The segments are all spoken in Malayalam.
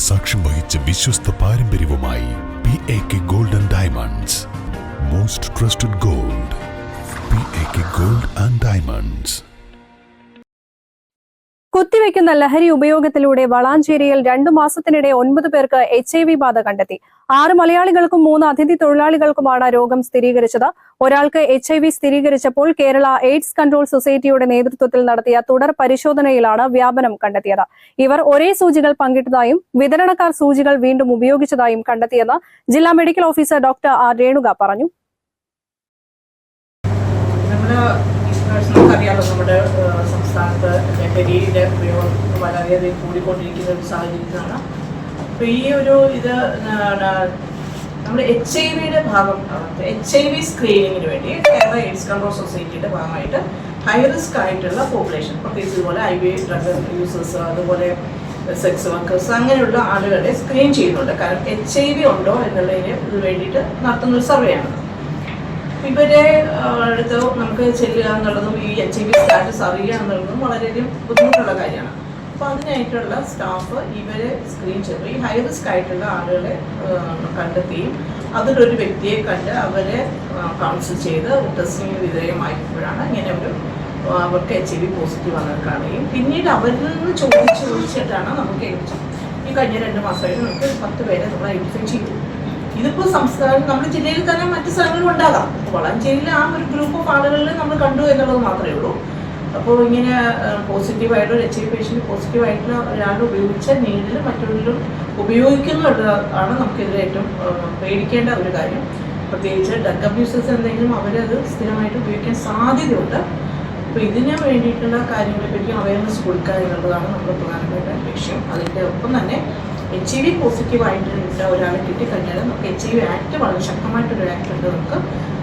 സാക്ഷ്യം വഹിച്ച വിശ്വസ്ത പാരമ്പര്യവുമായി PAK Gold and Diamonds. Most trusted gold. PAK Gold and Diamonds. കുത്തിവെക്കുന്ന ലഹരി ഉപയോഗത്തിലൂടെ വളാഞ്ചേരിയിൽ 2 മാസത്തിനിടെ 9 പേർക്ക് HIV ബാധ കണ്ടെത്തി. 6 മലയാളികൾക്കും 3 അതിഥി തൊഴിലാളികൾക്കുമാണ് രോഗം സ്ഥിരീകരിച്ചത്. ഒരാൾക്ക് HIV സ്ഥിരീകരിച്ചപ്പോൾ കേരള എയ്ഡ്സ് കൺട്രോൾ സൊസൈറ്റിയുടെ നേതൃത്വത്തിൽ നടത്തിയ തുടർ പരിശോധനയിലാണ് വ്യാപനം കണ്ടെത്തിയത്. ഇവർ ഒരേ സൂചികൾ പങ്കിട്ടതായും വിതരണക്കാർ സൂചികൾ വീണ്ടും ഉപയോഗിച്ചതായും കണ്ടെത്തിയെന്ന് ജില്ലാ medical officer doctor R Renuka പറഞ്ഞു. അറിയാലോ, നമ്മുടെ സംസ്ഥാനത്ത് ലഹരിയുടെ ഉപയോഗം വളരെയധികം കൂടിക്കൊണ്ടിരിക്കുന്ന ഒരു സാഹചര്യത്തിലാണ്. അപ്പോൾ ഈ ഒരു ഇത് നമ്മുടെ HIV ഭാഗം HIV സ്ക്രീനിങ്ങിന് വേണ്ടി കേരള എയ്ഡ്സ് കൺട്രോൾ സൊസൈറ്റിയുടെ ഭാഗമായിട്ട് ഹൈ റിസ്ക് ആയിട്ടുള്ള പോപ്പുലേഷൻ, പ്രത്യേകിച്ച് ഇതുപോലെ IV ഡ്രഗ് യൂസേഴ്സ്, അതുപോലെ സെക്സ് വർക്കേഴ്സ്, അങ്ങനെയുള്ള ആളുകളെ സ്ക്രീൻ ചെയ്യുന്നുണ്ട്. കാരണം HIV ഉണ്ടോ എന്നുള്ളതിന് ഇത് വേണ്ടിയിട്ട് നടത്തുന്നൊരു സർവേയാണ്. ഇവരെ അടുത്ത് നമുക്ക് ചെല്ലുക എന്നുള്ളതും ഈ HIV സ്റ്റാറ്റസ് അറിയുക എന്നുള്ളതും വളരെയധികം ബുദ്ധിമുട്ടുള്ള കാര്യമാണ്. അപ്പോൾ അതിനായിട്ടുള്ള സ്റ്റാഫ് ഇവരെ സ്ക്രീൻ ചെയ്തു. ഈ ഹൈ റിസ്ക് ആയിട്ടുള്ള ആളുകളെ കണ്ടെത്തുകയും അതിലൊരു വ്യക്തിയെ കണ്ട് അവരെ കൗൺസിൽ ചെയ്ത് ടെസ്റ്റിങ്ങിന് വിധേയമായപ്പോഴാണ് ഇങ്ങനെ അവർക്ക് HIV പോസിറ്റീവ് വന്നത് കാണുകയും പിന്നീട് അവരിൽ നിന്ന് ചോദിച്ചിട്ടാണ് നമുക്ക് ഈ കഴിഞ്ഞ 2 മാസമായിട്ട് നമുക്ക് 10 പേരെ നമ്മൾ ഐഡൻറ്റിഫൈ ചെയ്തു. ഇതിപ്പോൾ സംസ്ഥാനം നമ്മുടെ ജില്ലയിൽ തന്നെ മറ്റു സ്ഥലങ്ങളും ഉണ്ടാകാം. വളാഞ്ചേരിയിൽ ആ ഒരു ഗ്രൂപ്പ് ഓഫ് ആളുകളിൽ നമ്മൾ കണ്ടു എന്നുള്ളത് മാത്രമേ ഉള്ളൂ. അപ്പോൾ ഇങ്ങനെ പോസിറ്റീവായിട്ടുള്ള HIV പേഷ്യൻ്റ് പോസിറ്റീവായിട്ടുള്ള ഒരാൾ ഉപയോഗിച്ച നീഡിൽ മറ്റുള്ളവരും ഉപയോഗിക്കുന്നതാണ് നമുക്കെതിരെ ഏറ്റവും പേടിക്കേണ്ട ഒരു കാര്യം. പ്രത്യേകിച്ച് ഡ്രഗ് അബ്യൂസേഴ്സ് എന്തെങ്കിലും അവരത് സ്ഥിരമായിട്ട് ഉപയോഗിക്കാൻ സാധ്യതയുണ്ട്. അപ്പോൾ ഇതിന് വേണ്ടിയിട്ടുള്ള കാര്യങ്ങളെപ്പറ്റി അവയർനെസ് കൊടുക്കുക എന്നുള്ളതാണ് നമ്മുടെ പ്രധാനപ്പെട്ട ലക്ഷ്യം. അതിൻ്റെ ഒപ്പം തന്നെ HIV പോസിറ്റീവായിട്ടുള്ള ഒരാളെ കിട്ടിക്കഴിഞ്ഞാൽ നമുക്ക് HIV ആക്ട് വളരെ ശക്തമായിട്ടൊരു ആക്ട് ഉണ്ട്. നമുക്ക്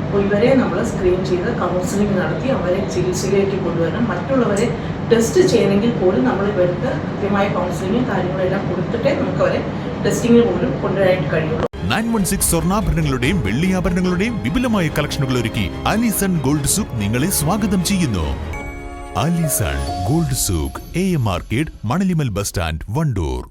അപ്പോൾ ഇവരെ നമ്മൾ സ്ക്രീൻ ചെയ്ത് കൗൺസിലിംഗ് നടത്തി അവരെ ചികിത്സയിലേക്ക് കൊണ്ടുവരണം. മറ്റുള്ളവരെ ടെസ്റ്റ് ചെയ്യണമെങ്കിൽ പോലും നമ്മൾ ഇവർക്ക് കൃത്യമായ കൗൺസിലിംഗും കാര്യങ്ങളെല്ലാം കൊടുത്തിട്ടേ നമുക്ക് അവരെ ടെസ്റ്റിങ്ങിന് പോലും കൊണ്ടുവരാനായിട്ട് കഴിയുള്ളൂ. 916 സ്വർണ്ണാഭരണങ്ങളുടെയും വെള്ളിയാഭരണങ്ങളുടെയും വിപുലമായ കളക്ഷനുകൾ ഒരുക്കി ആലിസൺ ഗോൾഡ് സൂക്ക് നിങ്ങളെ സ്വാഗതം ചെയ്യുന്നു. Alison gold souk AM arcade, Manalimal bus stand, Wandoor.